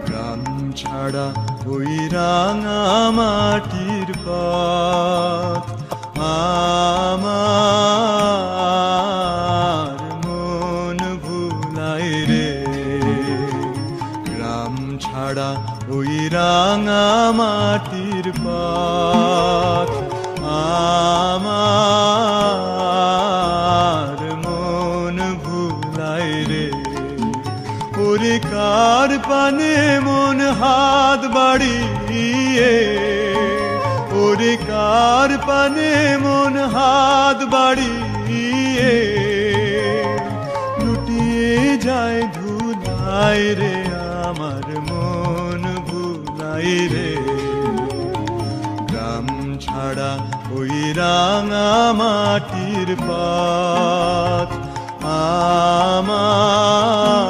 গ্রাম ছাড়া ওই রাঙা মাটির পথ আমার মন ভুলায় রে। গ্রাম ছাড়া ওই রাঙা মাটির পথ আমার মন ভুলায় রে। ওরে কার পানে মন হাত বাড়িয়ে, ওরে কার পানে মন হাত বাড়িয়ে লুটিয়ে যায় ধুলায় রে। আমার মন ভুলায় রে। গ্রাম ছাড়া ওই রাঙা মাটির পথ আমার